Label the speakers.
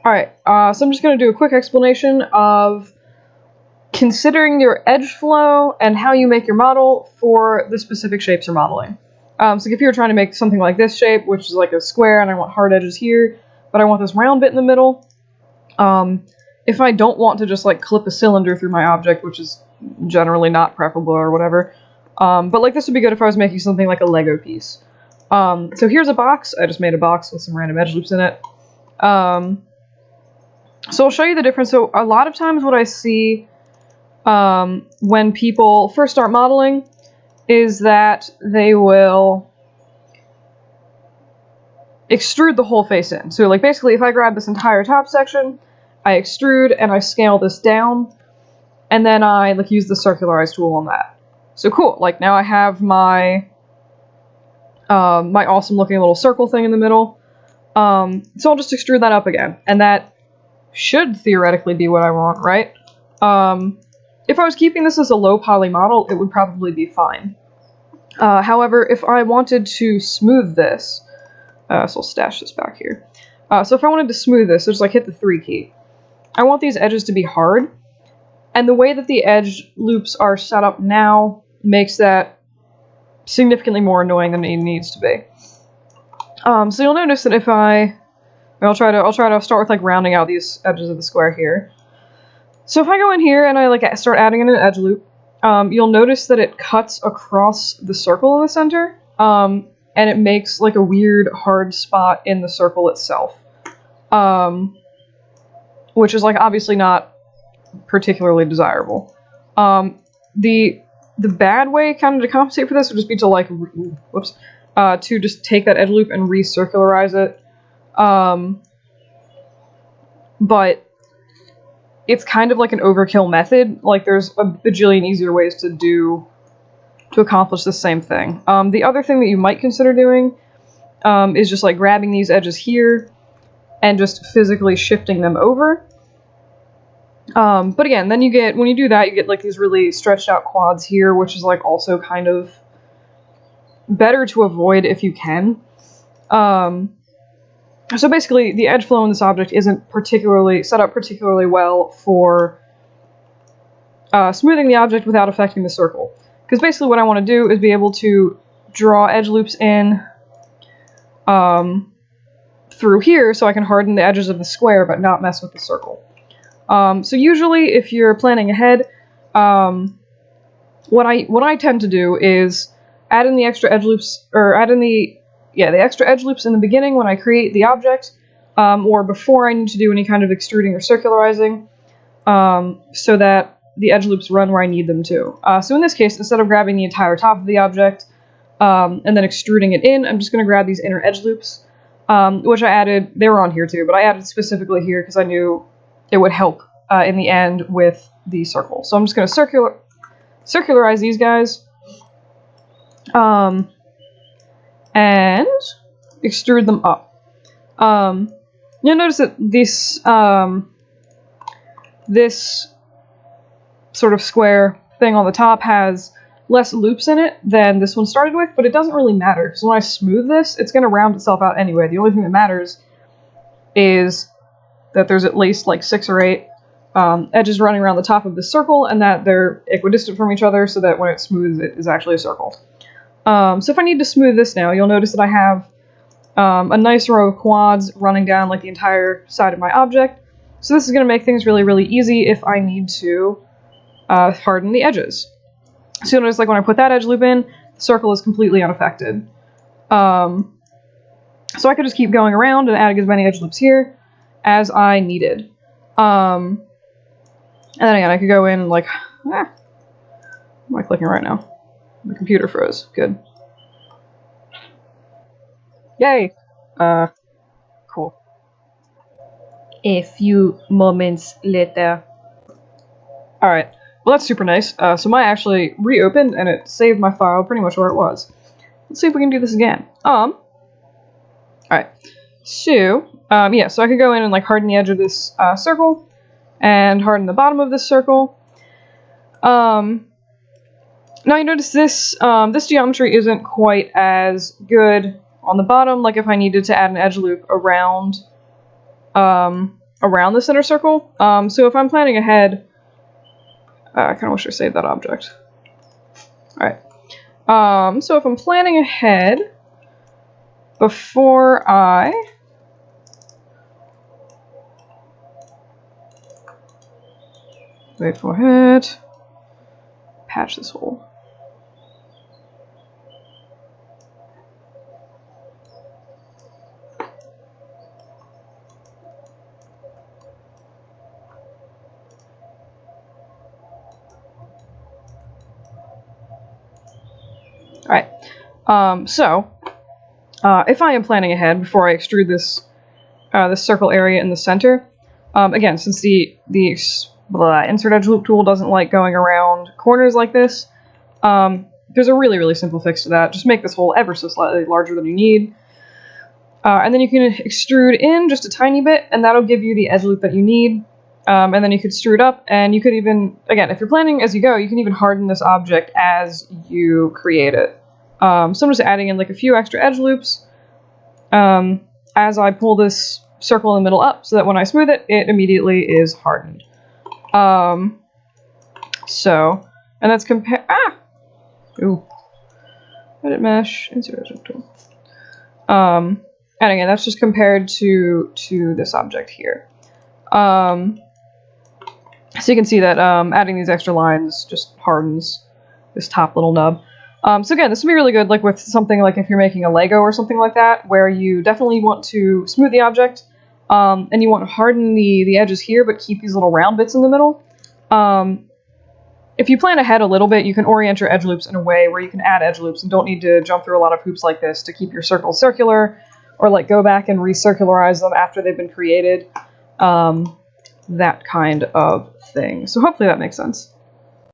Speaker 1: Alright, so I'm just going to do a quick explanation of considering your edge flow and how you make your model for the specific shapes you're modeling. So if you're trying to make something like this shape, which is like a square, and I want hard edges here, but I want this round bit in the middle, if I don't want to just like clip a cylinder through my object, which is generally not preferable or whatever, but like this would be good if I was making something like a Lego piece. So here's a box. I just made a box with some random edge loops in it. So I'll show you the difference. So a lot of times what I see when people first start modeling is that they will extrude the whole face in. So like basically if I grab this entire top section, I extrude and I scale this down, and then I like use the circularize tool on that. So cool, like now I have my my awesome looking little circle thing in the middle. So I'll just extrude that up again, and that should theoretically be what I want, right? If I was keeping this as a low poly model, it would probably be fine. However, if I wanted to smooth this, so I'll stash this back here. So if I wanted to smooth this, so just like hit the 3 key, I want these edges to be hard, and the way that the edge loops are set up now makes that significantly more annoying than it needs to be. So you'll notice that if I'll try to start with like rounding out these edges of the square here. So if I go in here and I like start adding in an edge loop, you'll notice that it cuts across the circle in the center, and it makes like a weird hard spot in the circle itself, which is like obviously not particularly desirable. The bad way kind of to compensate for this would just be to like to just take that edge loop and recircularize it, but it's kind of like an overkill method. Like there's a bajillion easier ways to accomplish the same thing. The other thing that you might consider doing is just like grabbing these edges here and just physically shifting them over. But again, then when you do that, you get like these really stretched out quads here, which is like also kind of better to avoid if you can. So basically, the edge flow in this object isn't particularly set up particularly well for smoothing the object without affecting the circle. Because basically what I want to do is be able to draw edge loops in through here so I can harden the edges of the square but not mess with the circle. So usually if you're planning ahead, what I tend to do is add in the extra edge loops, or add in the extra edge loops in the beginning when I create the object, or before I need to do any kind of extruding or circularizing, so that the edge loops run where I need them to. So in this case, instead of grabbing the entire top of the object and then extruding it in, I'm just going to grab these inner edge loops, which I added. They were on here too, but I added specifically here because I knew it would help in the end with the circle. So I'm just going to circularize these guys. And extrude them up. You'll notice that this sort of square thing on the top has less loops in it than this one started with, but it doesn't really matter, because when I smooth this, it's going to round itself out anyway. The only thing that matters is that there's at least like 6 or 8 edges running around the top of the circle, and that they're equidistant from each other, so that when it smooths, it is actually a circle. So if I need to smooth this now, you'll notice that I have a nice row of quads running down like the entire side of my object. So this is going to make things really, really easy if I need to harden the edges. So you'll notice like when I put that edge loop in, the circle is completely unaffected. So I could just keep going around and adding as many edge loops here as I needed. And then again, I could go in and like, what am I clicking right now? My computer froze. Good. Yay! Cool. A few moments later. Alright. Well, that's super nice. So mine actually reopened, and it saved my file pretty much where it was. Let's see if we can do this again. Alright. So, yeah, so I could go in and like harden the edge of this circle, and harden the bottom of this circle. Now you notice this this geometry isn't quite as good on the bottom. Like if I needed to add an edge loop around around the center circle. So if I'm planning ahead, I kind of wish I saved that object. Alright. So if I'm planning ahead, before I wait for it, patch this hole. Alright, if I am planning ahead before I extrude this this circle area in the center, again, since the insert edge loop tool doesn't like going around corners like this, there's a really simple fix to that. Just make this hole ever so slightly larger than you need, and then you can extrude in just a tiny bit, and that'll give you the edge loop that you need. And then you could extrude up, and you could even, again, if you're planning as you go, you can even harden this object as you create it. So I'm just adding in like a few extra edge loops as I pull this circle in the middle up, so that when I smooth it, it immediately is hardened. And that's ooh. Edit mesh, insert edge loop tool. And again, that's just compared to this object here. So you can see that adding these extra lines just hardens this top little nub. So again, this would be really good like with something like if you're making a Lego or something like that, where you definitely want to smooth the object, and you want to harden the edges here, but keep these little round bits in the middle. If you plan ahead a little bit, you can orient your edge loops in a way where you can add edge loops and don't need to jump through a lot of hoops like this to keep your circles circular, or like go back and recircularize them after they've been created. That kind of thing. So hopefully that makes sense.